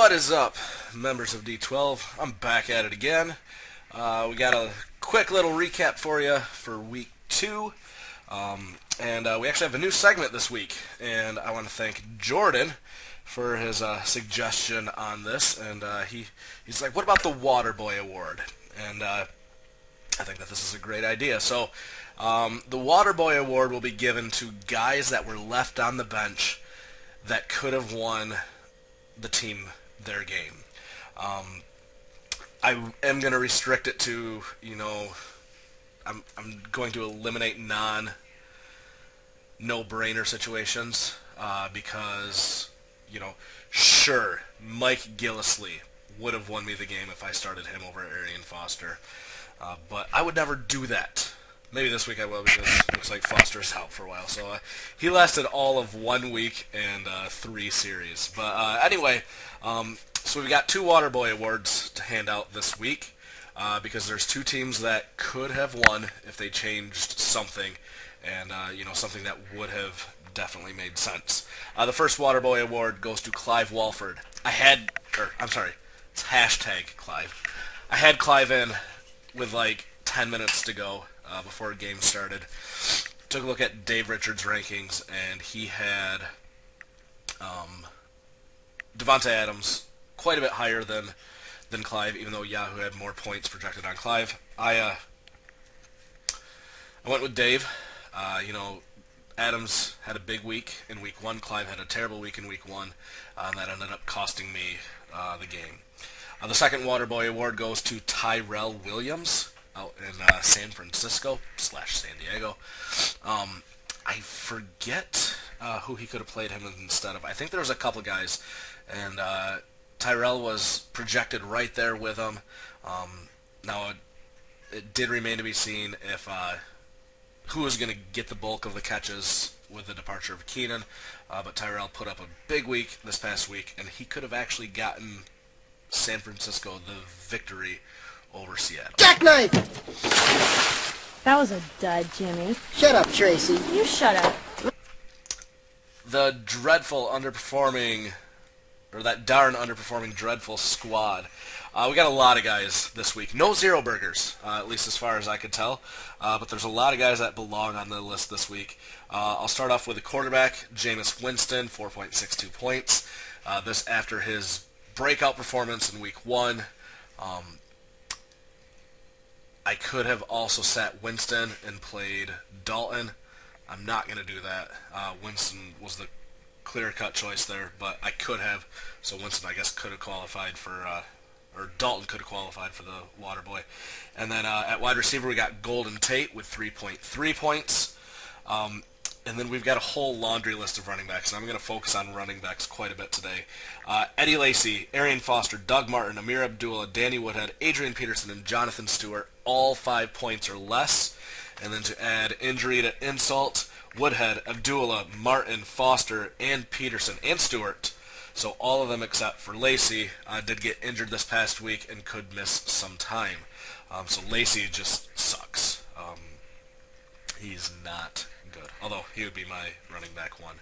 What is up, members of D12? I'm back at it again. We got a quick little recap for you for week 2. And we actually have a new segment this week. And I want to thank Jordan for his suggestion on this. And he's like, what about the Waterboy Award? And I think that this is a great idea. So the Waterboy Award will be given to guys that were left on the bench that could have won the team their game. I am going to restrict it to, I'm going to eliminate no-brainer situations because, sure, Mike Gillisley would have won me the game if I started him over Arian Foster, but I would never do that. Maybe this week I will because it looks like Foster's out for a while. So he lasted all of 1 week and 3 series. But anyway, so we've got 2 Waterboy Awards to hand out this week because there's 2 teams that could have won if they changed something and, something that would have definitely made sense. The first Waterboy Award goes to Clive Walford. It's hashtag Clive. I had Clive in with like 10 minutes to go before the game started. Took a look at Dave Richards' rankings, and he had Devontae Adams quite a bit higher than Clive, even though Yahoo had more points projected on Clive. I went with Dave. Adams had a big week in week 1. Clive had a terrible week in week 1, and that ended up costing me the game. The second Waterboy Award goes to Tyrell Williams out in San Francisco/San Diego. I forget who he could have played him instead of. I think there was a couple guys, and Tyrell was projected right there with him. Now, it did remain to be seen if who was going to get the bulk of the catches with the departure of Keenan, but Tyrell put up a big week this past week, and he could have actually gotten San Francisco the victory over Seattle. Jackknife! That was a dud, Jimmy. Shut up, Tracy. You shut up. The dreadful underperforming, or that darn underperforming dreadful squad. We got a lot of guys this week. No zero burgers, at least as far as I could tell. But there's a lot of guys that belong on the list this week. I'll start off with the quarterback, Jameis Winston, 4.62 points. This after his breakout performance in week 1. I could have also sat Winston and played Dalton. I'm not going to do that. Winston was the clear-cut choice there, but I could have. So Winston, I guess, could have qualified for, or Dalton could have qualified for the Waterboy. And then at wide receiver, we got Golden Tate with 3.3 points. And then we've got a whole laundry list of running backs, and I'm going to focus on running backs quite a bit today. Eddie Lacy, Arian Foster, Doug Martin, Amir Abdullah, Danny Woodhead, Adrian Peterson, and Jonathan Stewart, all 5 points or less. And then to add injury to insult, Woodhead, Abdullah, Martin, Foster, and Peterson, and Stewart. So all of them except for Lacy did get injured this past week and could miss some time. So Lacy just sucks. He's not good, although he would be my running back 1.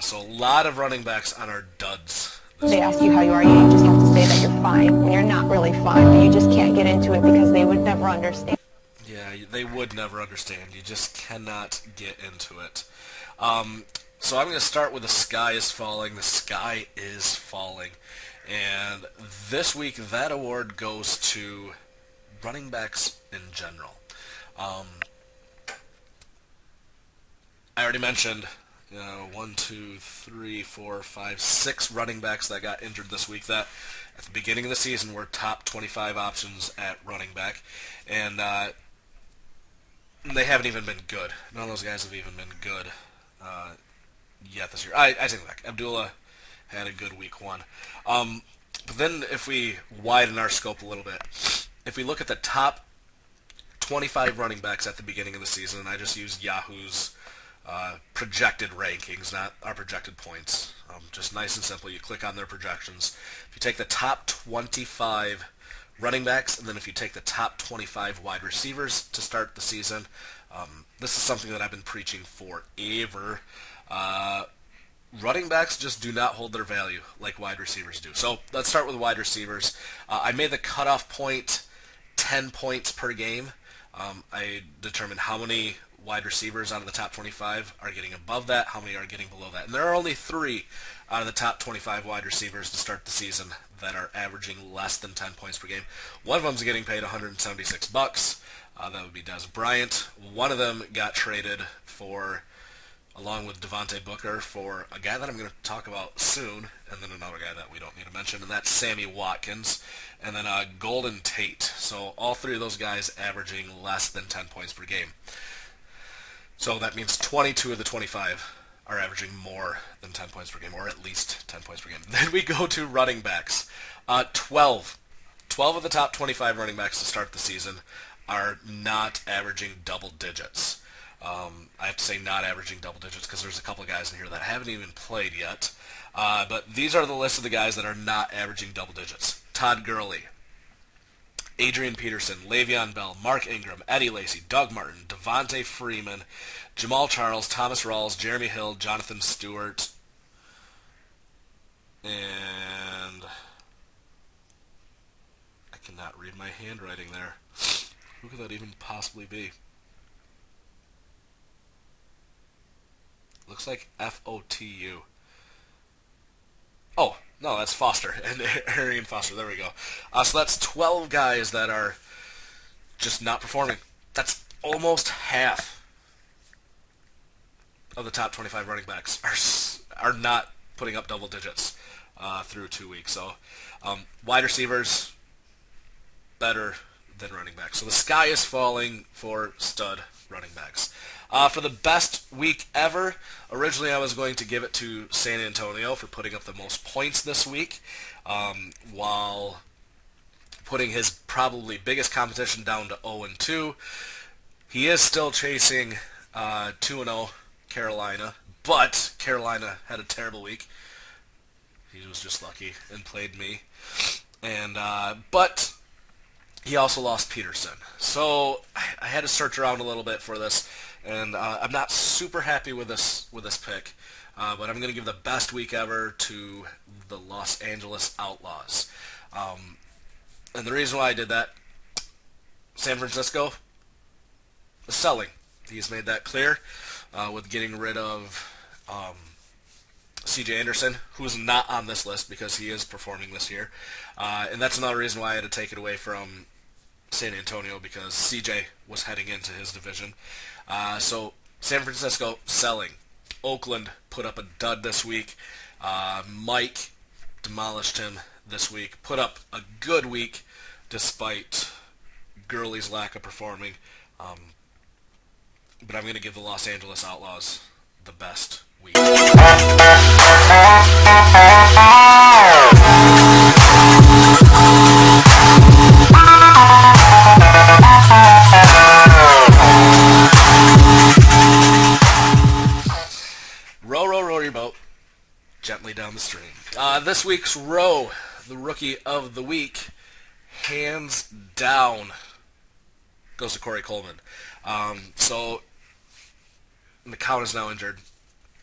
So a lot of running backs on our duds. They ask you how you are, you just have to say that you're fine, and you're not really fine, but you just can't get into it because they would never understand. Yeah, they would never understand. You just cannot get into it. So I'm going to start with The Sky is Falling. The Sky is Falling. And this week, that award goes to running backs in general. I already mentioned 6 running backs that got injured this week that at the beginning of the season were top 25 options at running back. And they haven't even been good. None of those guys have even been good yet this year. I take it back. Abdullah had a good week 1. But then if we widen our scope a little bit, if we look at the top 25 running backs at the beginning of the season, and I just use Yahoo's projected rankings, not our projected points. Just nice and simple. You click on their projections. If you take the top 25 running backs, and then if you take the top 25 wide receivers to start the season, this is something that I've been preaching forever. running backs just do not hold their value like wide receivers do. So let's start with wide receivers. I made the cutoff point 10 points per game. I determined how many wide receivers out of the top 25 are getting above that, how many are getting below that. And there are only 3 out of the top 25 wide receivers to start the season that are averaging less than 10 points per game. One of them is getting paid $176. That would be Dez Bryant. One of them got traded for, along with Devontae Booker, for a guy that I'm going to talk about soon, and then another guy that we don't need to mention, and that's Sammy Watkins, and then Golden Tate. So all 3 of those guys averaging less than 10 points per game. So that means 22 of the 25 are averaging more than 10 points per game, or at least 10 points per game. Then we go to running backs. 12 of the top 25 running backs to start the season are not averaging double digits. I have to say not averaging double digits because there's a couple of guys in here that haven't even played yet. But these are the list of the guys that are not averaging double digits. Todd Gurley, Adrian Peterson, Le'Veon Bell, Mark Ingram, Eddie Lacy, Doug Martin, Devontae Freeman, Jamal Charles, Thomas Rawls, Jeremy Hill, Jonathan Stewart, and I cannot read my handwriting there. Who could that even possibly be? Looks like F-O-T-U. Oh, no, that's Foster, and Arian Foster, there we go. So that's 12 guys that are just not performing. That's almost half of the top 25 running backs are not putting up double digits through 2 weeks. So wide receivers, better than running backs. So the sky is falling for stud running backs. For the best week ever, originally I was going to give it to San Antonio for putting up the most points this week, while putting his probably biggest competition down to 0-2. He is still chasing 2-0 Carolina, but Carolina had a terrible week. He was just lucky and played me. And but he also lost Peterson. So I had to search around a little bit for this, and I'm not super happy with this pick. But I'm going to give the best week ever to the Los Angeles Outlaws. And the reason why I did that, San Francisco is selling. He's made that clear with getting rid of C.J. Anderson, who is not on this list because he is performing this year. And that's another reason why I had to take it away from San Antonio, because C.J. was heading into his division. So San Francisco selling. Oakland put up a dud this week. Mike demolished him this week. Put up a good week despite Gurley's lack of performing. But I'm going to give the Los Angeles Outlaws the best week. Row your boat gently down the stream. This week's row, the rookie of the week, hands down, goes to Corey Coleman. So McCown is now injured.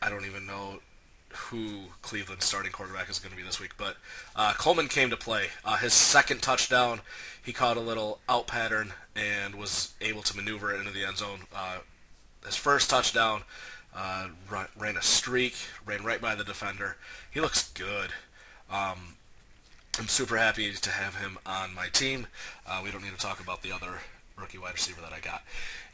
I don't even know who Cleveland's starting quarterback is going to be this week, but Coleman came to play. His second touchdown, he caught a little out pattern and was able to maneuver it into the end zone. His first touchdown, ran a streak, ran right by the defender. He looks good. I'm super happy to have him on my team. We don't need to talk about the other rookie wide receiver that I got.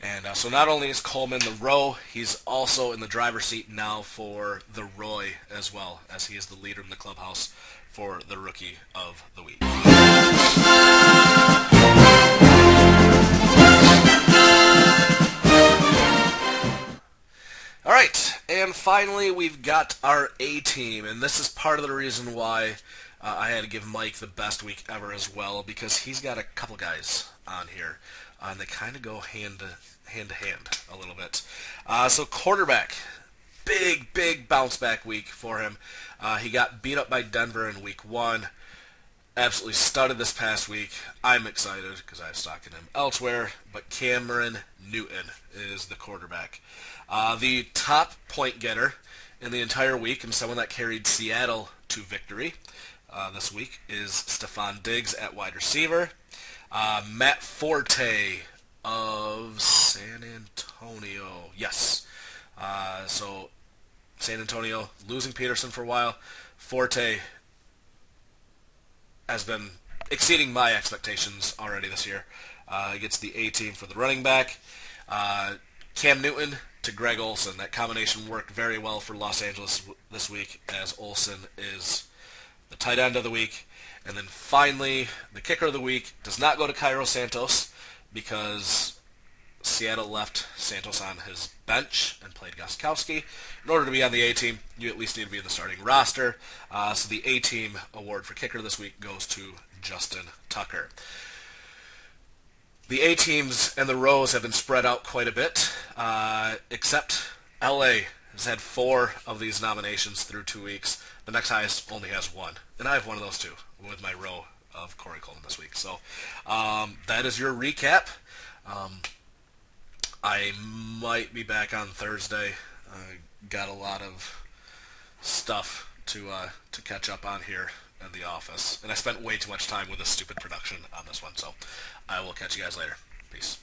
And so not only is Coleman the row, he's also in the driver's seat now for the Roy as well, as he is the leader in the clubhouse for the rookie of the week. All right, and finally we've got our A-team, and this is part of the reason why I had to give Mike the best week ever as well, because he's got a couple guys on here, and they kind of go hand to hand a little bit. So quarterback, big bounce back week for him. He got beat up by Denver in week 1. Absolutely studded this past week. I'm excited because I have stock in him elsewhere, but Cameron Newton is the quarterback. The top point getter in the entire week, and someone that carried Seattle to victory this week is Stephon Diggs at wide receiver. Matt Forte of San Antonio. Yes. So San Antonio losing Peterson for a while. Forte has been exceeding my expectations already this year. He gets the A team for the running back. Cam Newton to Greg Olsen. That combination worked very well for Los Angeles this week, as Olsen is the tight end of the week. And then finally, the kicker of the week does not go to Cairo Santos because Seattle left Santos on his bench and played Gostkowski. In order to be on the A-team, you at least need to be in the starting roster. So the A-team award for kicker this week goes to Justin Tucker. The A-teams and the rows have been spread out quite a bit, except LA has had 4 of these nominations through 2 weeks. The next highest only has 1, and I have one of those too with my row of Corey Coleman this week. So that is your recap. I might be back on Thursday. Got a lot of stuff to catch up on here in the office, and I spent way too much time with this stupid production on this one. So I will catch you guys later. Peace.